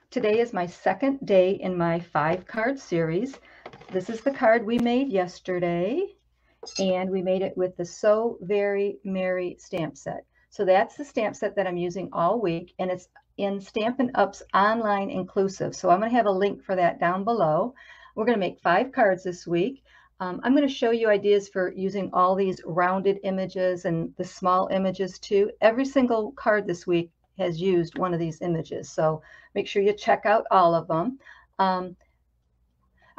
Today is my second day in my 5-card series. This is the card we made yesterday, and we made it with the So Very Merry stamp set. So that's the stamp set that I'm using all week, and it's in Stampin' Up's online inclusive. So I'm going to have a link for that down below. We're going to make 5 cards this week. I'm going to show you ideas for using all these rounded images and the small images too. Every single card this week has used one of these images, so make sure you check out all of them. I'll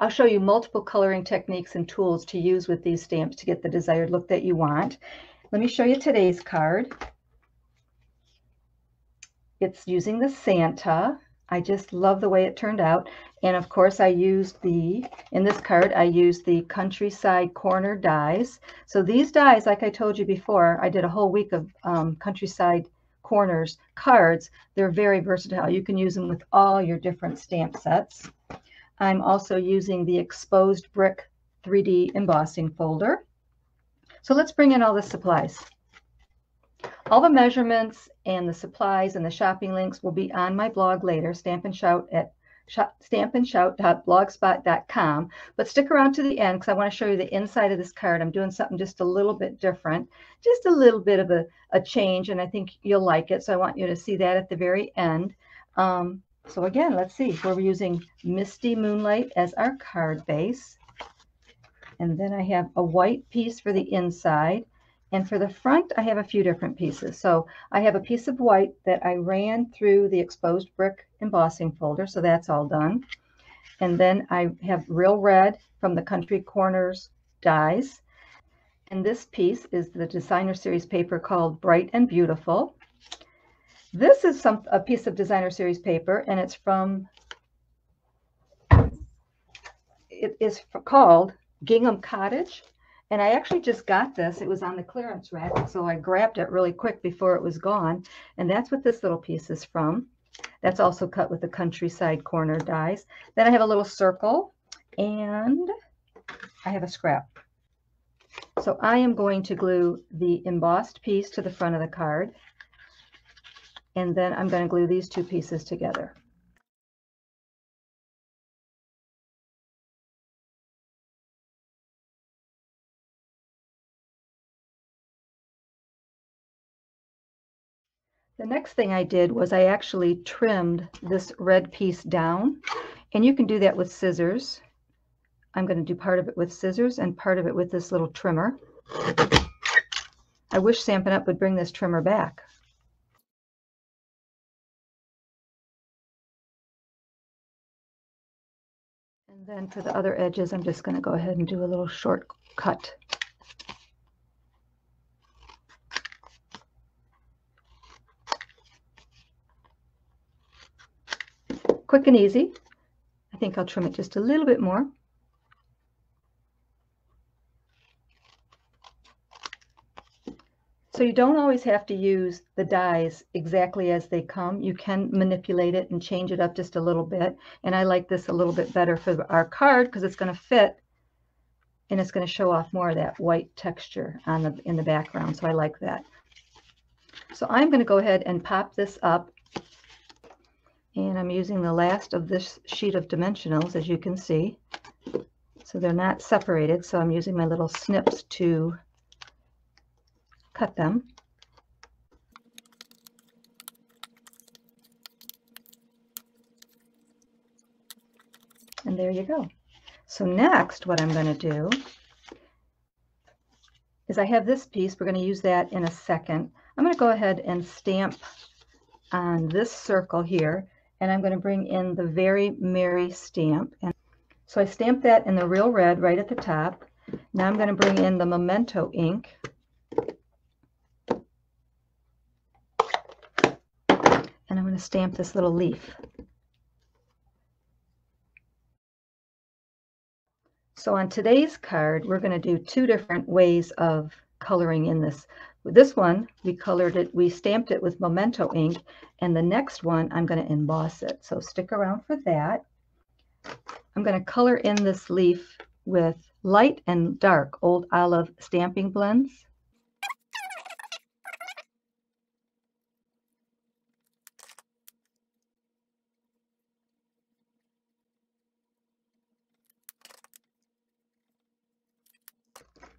show you multiple coloring techniques and tools to use with these stamps to get the desired look that you want. Let me show you today's card. It's using the Santa. I just love the way it turned out. And of course in this card, I used the Countryside Corner dies. So these dies, like I told you before, I did a whole week of Countryside Corners cards. They're very versatile. You can use them with all your different stamp sets. I'm also using the Exposed Brick 3D embossing folder. So let's bring in all the supplies. All the measurements and the supplies and the shopping links will be on my blog later, Stampin'shout at stampin'shout.blogspot.com. But stick around to the end because I want to show you the inside of this card. I'm doing something just a little bit different, just a little bit of a change, and I think you'll like it. So I want you to see that at the very end. So again, let's see. We're using Misty Moonlight as our card base. And then I have a white piece for the inside. And for the front, I have a few different pieces. So I have a piece of white that I ran through the Exposed Brick embossing folder, so that's all done. And then I have real red from the Country Corners dies. And this piece is the Designer Series paper called Bright and Beautiful. This is a piece of Designer Series paper, and it is called Gingham Cottage. And I actually just got this. It was on the clearance rack, so I grabbed it really quick before it was gone. And that's what this little piece is from. That's also cut with the Countryside Corner dies. Then I have a little circle, and I have a scrap. So I am going to glue the embossed piece to the front of the card, and then I'm going to glue these two pieces together. The next thing I did was I actually trimmed this red piece down, and you can do that with scissors. I'm going to do part of it with scissors and part of it with this little trimmer. I wish Stampin' Up would bring this trimmer back. And then for the other edges, I'm just going to go ahead and do a little short cut. Quick and easy. I think I'll trim it just a little bit more. So you don't always have to use the dies exactly as they come. You can manipulate it and change it up just a little bit. And I like this a little bit better for our card because it's going to fit and it's going to show off more of that white texture in the background. So I like that. So I'm going to go ahead and pop this up. And I'm using the last of this sheet of dimensionals, as you can see. So they're not separated, so I'm using my little snips to cut them. And there you go. So next, what I'm going to do is I have this piece. We're going to use that in a second. I'm going to go ahead and stamp on this circle here. And I'm going to bring in the Very Merry stamp. And so I stamped that in the real red right at the top. Now I'm going to bring in the Memento ink. And I'm going to stamp this little leaf. So on today's card, we're going to do 2 different ways of coloring in this. With this one, we stamped it with Memento ink, and the next one, I'm going to emboss it. So stick around for that. I'm going to color in this leaf with light and dark Old Olive stamping blends.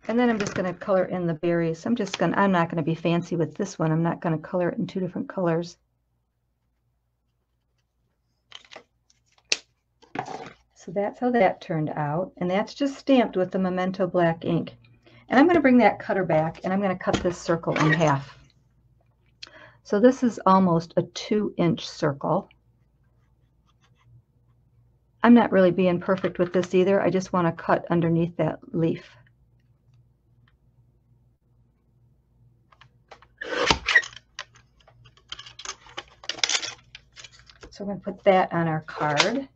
And then I'm just going to color in the berries. I'm not going to be fancy with this one. I'm not going to color it in 2 different colors. So that's how that turned out. And that's just stamped with the Memento black ink. And I'm going to bring that cutter back and I'm going to cut this circle in half. So this is almost a 2-inch circle. I'm not really being perfect with this either. I just want to cut underneath that leaf. So we're going to put that on our card.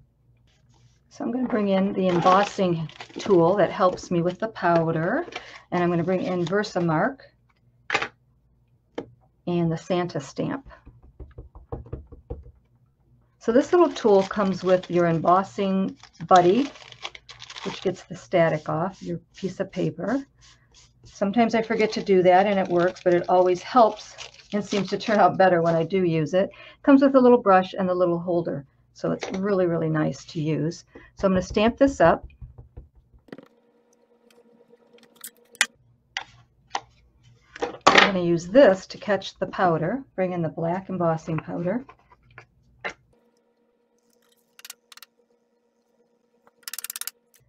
So I'm going to bring in the embossing tool that helps me with the powder. And I'm going to bring in Versamark and the Santa stamp. So this little tool comes with your embossing buddy, which gets the static off your piece of paper. Sometimes I forget to do that and it works, but it always helps and seems to turn out better when I do use it. It comes with a little brush and the little holder, so it's really, really nice to use. So I'm going to stamp this up. I'm going to use this to catch the powder, bring in the black embossing powder.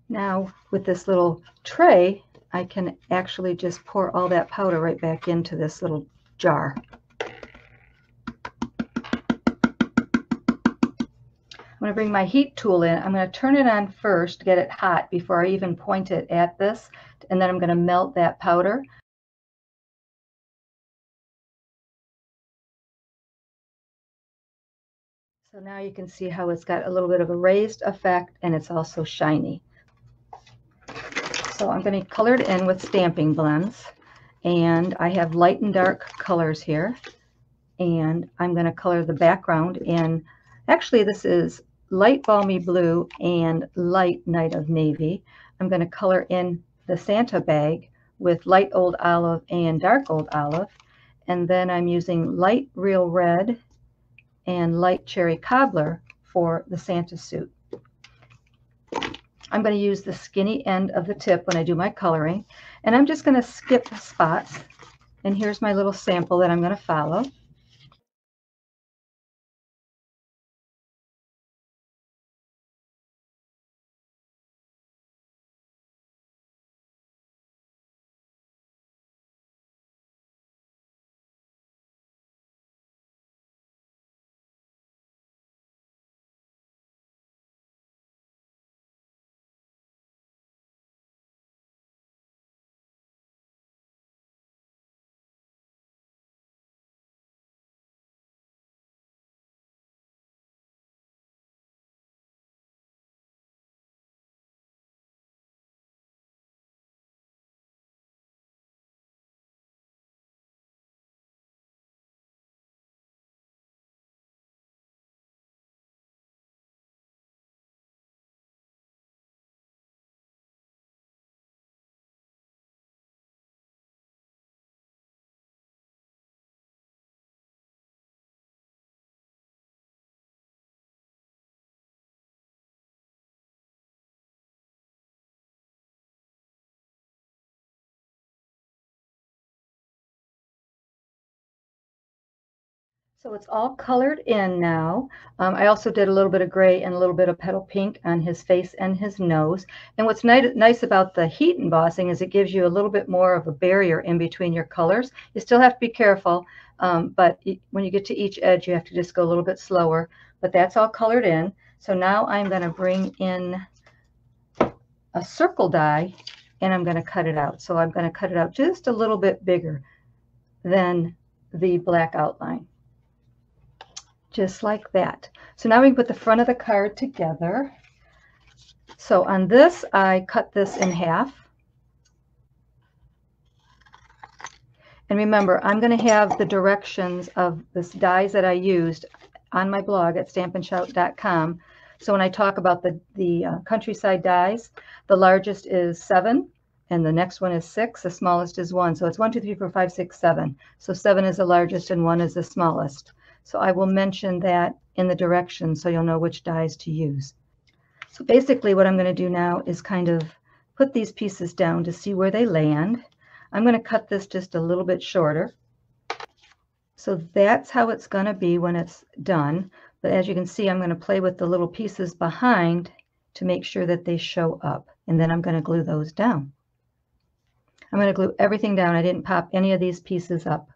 Now with this little tray, I can actually just pour all that powder right back into this little jar. I'm going to bring my heat tool in. I'm going to turn it on first to get it hot before I even point it at this, and then I'm going to melt that powder. So now you can see how it's got a little bit of a raised effect and it's also shiny. So I'm going to color it in with stamping blends, and I have light and dark colors here, and I'm going to color the background in, actually this is light balmy blue and light night of navy. I'm going to color in the Santa bag with light old olive and dark old olive, and then I'm using light real red and light cherry cobbler for the Santa suit. I'm going to use the skinny end of the tip when I do my coloring, and I'm just going to skip spots, and here's my little sample that I'm going to follow. So it's all colored in now. I also did a little bit of gray and a little bit of petal pink on his face and his nose. And what's nice about the heat embossing is it gives you a little bit more of a barrier in between your colors. You still have to be careful, but when you get to each edge, you have to just go a little bit slower. But that's all colored in. So now I'm going to bring in a circle die and I'm going to cut it out. So I'm going to cut it out just a little bit bigger than the black outline. Just like that. So now we can put the front of the card together. So on this, I cut this in half. And remember, I'm going to have the directions of this dies that I used on my blog at Stampin'shout.com. So when I talk about the countryside dies, the largest is 7, and the next one is 6. The smallest is 1. So it's 1, 2, 3, 4, 5, 6, 7. So 7 is the largest and 1 is the smallest. So I will mention that in the directions so you'll know which dies to use. So basically what I'm going to do now is kind of put these pieces down to see where they land. I'm going to cut this just a little bit shorter. So that's how it's going to be when it's done. But as you can see, I'm going to play with the little pieces behind to make sure that they show up. And then I'm going to glue those down. I'm going to glue everything down. I didn't pop any of these pieces up.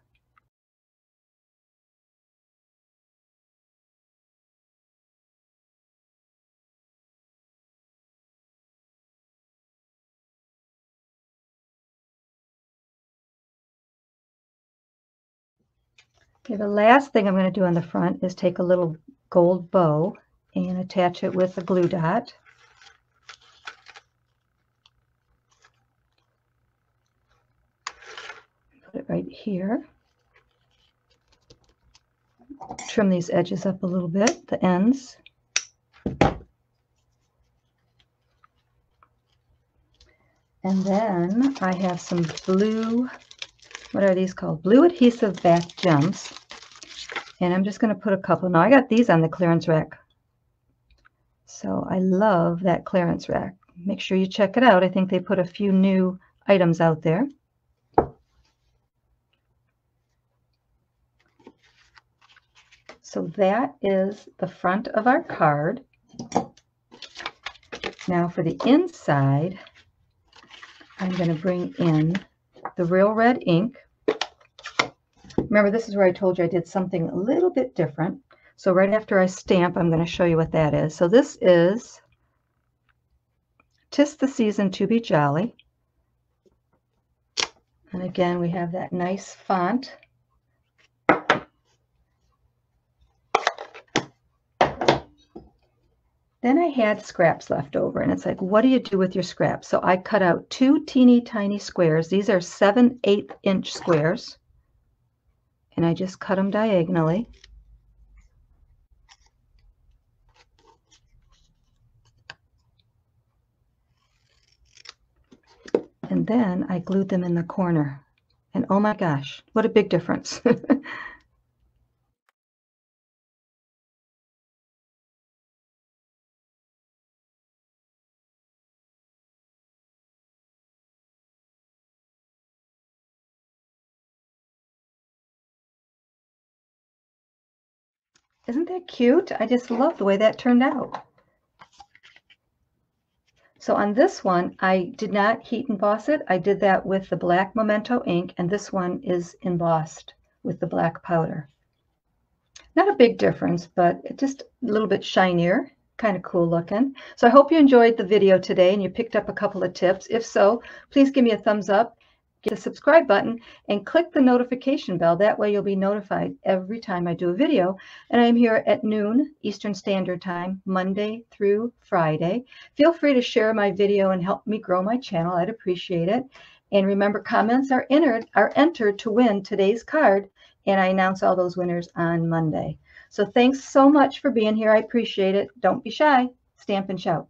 Okay, the last thing I'm going to do on the front is take a little gold bow and attach it with a glue dot. Put it right here. Trim these edges up a little bit, the ends. And then I have some blue, what are these called? Blue adhesive bath gems. And I'm just going to put a couple. Now I got these on the clearance rack. So I love that clearance rack. Make sure you check it out. I think they put a few new items out there. So that is the front of our card. Now for the inside, I'm going to bring in the Real Red ink. Remember, this is where I told you I did something a little bit different. So right after I stamp, I'm going to show you what that is. So this is 'Tis the Season to Be Jolly. And again, we have that nice font. Then I had scraps left over, and it's like, what do you do with your scraps? So I cut out 2 teeny tiny squares. These are 7/8 inch squares. And I just cut them diagonally. And then I glued them in the corner. And oh my gosh, what a big difference. Isn't that cute? I just love the way that turned out. So on this one, I did not heat emboss it. I did that with the black Memento ink, and this one is embossed with the black powder. Not a big difference, but it's just a little bit shinier, kind of cool looking. So I hope you enjoyed the video today and you picked up a couple of tips. If so, please give me a thumbs up, hit the subscribe button, and click the notification bell. That way you'll be notified every time I do a video. And I'm here at noon Eastern Standard Time, Monday through Friday. Feel free to share my video and help me grow my channel. I'd appreciate it. And remember, comments are entered to win today's card, and I announce all those winners on Monday. So thanks so much for being here. I appreciate it. Don't be shy. Stamp and shout.